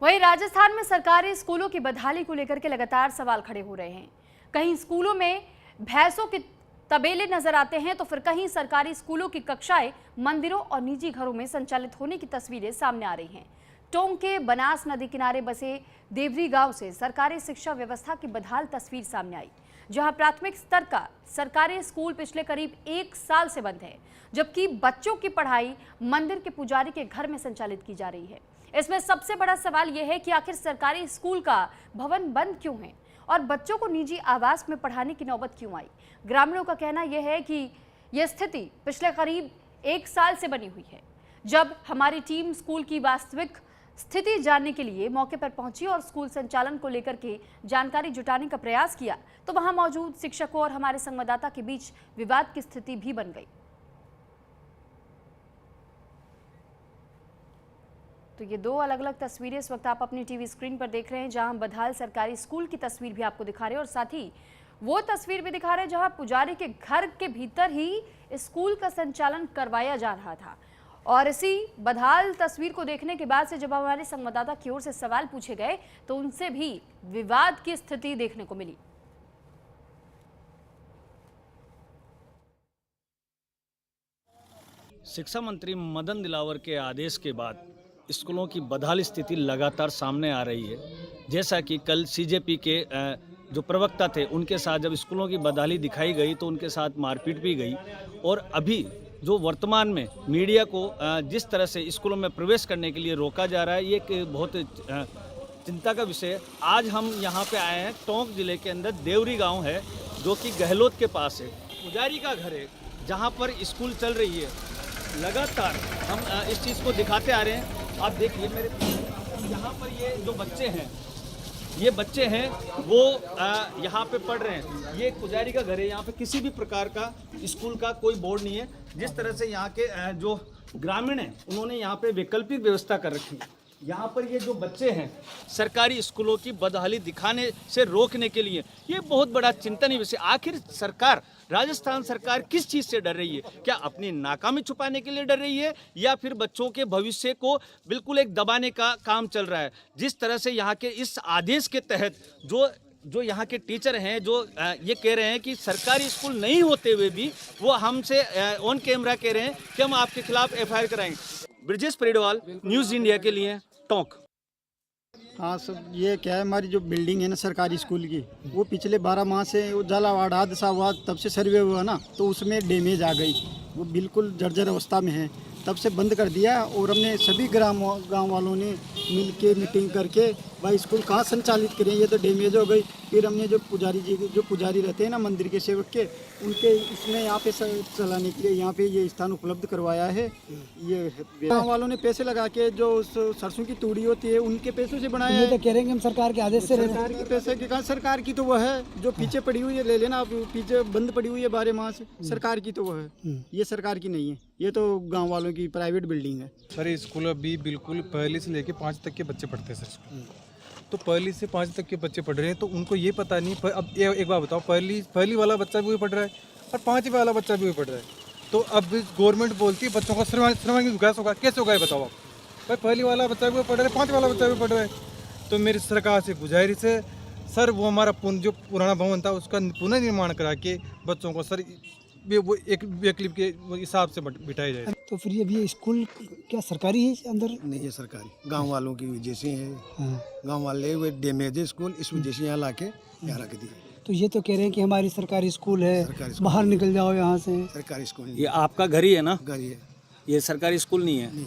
वहीं राजस्थान में सरकारी स्कूलों की बदहाली को लेकर के लगातार सवाल खड़े हो रहे हैं। कहीं स्कूलों में भैंसों के तबेले नजर आते हैं तो फिर कहीं सरकारी स्कूलों की कक्षाएं मंदिरों और निजी घरों में संचालित होने की तस्वीरें सामने आ रही हैं। टोंक के बनास नदी किनारे बसे देवरी गांव से सरकारी शिक्षा व्यवस्था की बदहाल तस्वीर सामने आई, जहां प्राथमिक स्तर का सरकारी स्कूल पिछले करीब 1 साल से बंद है, जबकि बच्चों की पढ़ाई मंदिर के पुजारी के घर में संचालित की जा रही है। इसमें सबसे बड़ा सवाल यह है कि आखिर सरकारी स्कूल का भवन बंद क्यों है और बच्चों को निजी आवास में पढ़ाने की नौबत क्यों आई। ग्रामीणों का कहना यह है कि यह स्थिति पिछले करीब 1 साल से बनी हुई है। जब हमारी टीम स्कूल की वास्तविक स्थिति जानने के लिए मौके पर पहुंची और स्कूल संचालन को लेकर के जानकारी जुटाने का प्रयास किया तो वहां मौजूद शिक्षकों और हमारे संवाददाता के बीच विवाद की स्थिति भी बन गई। तो ये 2 अलग अलग तस्वीरें इस वक्त आप अपनी टीवी स्क्रीन पर देख रहे हैं, जहां बदहाल सरकारी स्कूल की तस्वीर भी आपको दिखा रहे हैं और साथ ही वो तस्वीर भी दिखा रहे हैं जहां पुजारी के घर के भीतर ही स्कूल का संचालन करवाया जा रहा था। और इसी बदहाल तस्वीर को देखने के बाद से जब हमारे संवाददाता की ओर से सवाल पूछे गए तो उनसे भी विवाद की स्थिति देखने को मिली। शिक्षा मंत्री मदन दिलावर के आदेश के बाद स्कूलों की बदहाल स्थिति लगातार सामने आ रही है। जैसा कि कल सीजेपी के जो प्रवक्ता थे उनके साथ जब स्कूलों की बदहाली दिखाई गई तो उनके साथ मारपीट भी गई। और अभी जो वर्तमान में मीडिया को जिस तरह से स्कूलों में प्रवेश करने के लिए रोका जा रहा है, ये एक बहुत चिंता का विषय है। आज हम यहाँ पे आए हैं, टोंक जिले के अंदर देवरी गांव है जो कि गहलोत के पास है। पुजारी का घर है जहाँ पर स्कूल चल रही है। लगातार हम इस चीज़ को दिखाते आ रहे हैं। आप देखिए मेरे यहाँ पर ये जो बच्चे हैं, ये बच्चे हैं वो यहाँ पे पढ़ रहे हैं। ये पुजारी का घर है, यहाँ पे किसी भी प्रकार का स्कूल का कोई बोर्ड नहीं है। जिस तरह से यहाँ के जो ग्रामीण हैं उन्होंने यहाँ पे वैकल्पिक व्यवस्था कर रखी है। यहाँ पर ये जो बच्चे हैं सरकारी स्कूलों की बदहाली दिखाने से रोकने के लिए ये बहुत बड़ा चिंतनीय विषय। आखिर सरकार, राजस्थान सरकार किस चीज़ से डर रही है? क्या अपनी नाकामी छुपाने के लिए डर रही है या फिर बच्चों के भविष्य को बिल्कुल एक दबाने का काम चल रहा है? जिस तरह से यहाँ के इस आदेश के तहत जो यहाँ के टीचर हैं जो ये कह रहे हैं कि सरकारी स्कूल नहीं होते हुए भी वो हमसे ऑन कैमरा कह रहे हैं कि हम आपके खिलाफ FIR कराएंगे। ब्रिजेश परिडवाल, न्यूज़ इंडिया के लिए टोंक। हाँ सर, ये क्या है, हमारी जो बिल्डिंग है ना सरकारी स्कूल की, वो पिछले 12 माह से वो झालावाड़ हादसा हुआ तब से सर्वे हुआ ना, तो उसमें डैमेज आ गई, वो बिल्कुल जर्जर अवस्था में है। तब से बंद कर दिया और हमने सभी गांव वालों ने मिल के मीटिंग करके भाई स्कूल कहाँ संचालित करें, ये तो डैमेज हो गई। फिर हमने जो पुजारी रहते हैं ना मंदिर के सेवक के, उनके इसमें यहाँ पे चलाने के लिए यहाँ पे ये स्थान उपलब्ध करवाया है। ये गाँव वालों ने पैसे लगा के जो सरसों की तूड़ी होती है उनके पैसों से बनाया है। तो कह रहे हैं कि हम सरकार के आदेश से सरकार के पैसे के कहा, सरकार की तो वो है जो पीछे पड़ी हुई है, ले लेना आप, पीछे बंद पड़ी हुई है 12 माह से, सरकार की तो वो है, ये सरकार की नहीं है, ये तो गाँव वालों की प्राइवेट बिल्डिंग है। सर स्कूल अभी बिल्कुल पहली से लेके 5 तक के बच्चे पढ़ते हैं सर। तो पहली से 5 तक के बच्चे पढ़ रहे हैं तो उनको ये पता नहीं। अब एक बार बताओ, पहली वाला बच्चा भी वही पढ़ रहा है और 5वीं वाला बच्चा भी वही पढ़ रहा है। तो अब गवर्नमेंट बोलती है बच्चों का सर्वांगीण विकास होगा, कैसे होगा ये बताओ आप? भाई पहली वाला बच्चा भी पढ़ रहा है, 5वीं वाला बच्चा भी पढ़ रहा है। तो मेरी सरकार से गुजारिश है सर, वो हमारा जो पुराना भवन था उसका पुनर्निर्माण करा के बच्चों को सर वो एक वैकल्पिक के हिसाब से बिठाया जाए। तो फिर ये स्कूल क्या सरकारी है अंदर? नहीं है सरकारी, गांव वालों की वजह से है। गांव वाले वो डैमेज है स्कूल, इस वजह से यहाँ लाके यहाँ रख दिया। तो ये तो कह रहे हैं कि हमारी सरकारी स्कूल है, बाहर निकल जाओ यहाँ से। सरकारी स्कूल ये आपका घर ही है ना? घर ही है, ये सरकारी स्कूल नहीं है।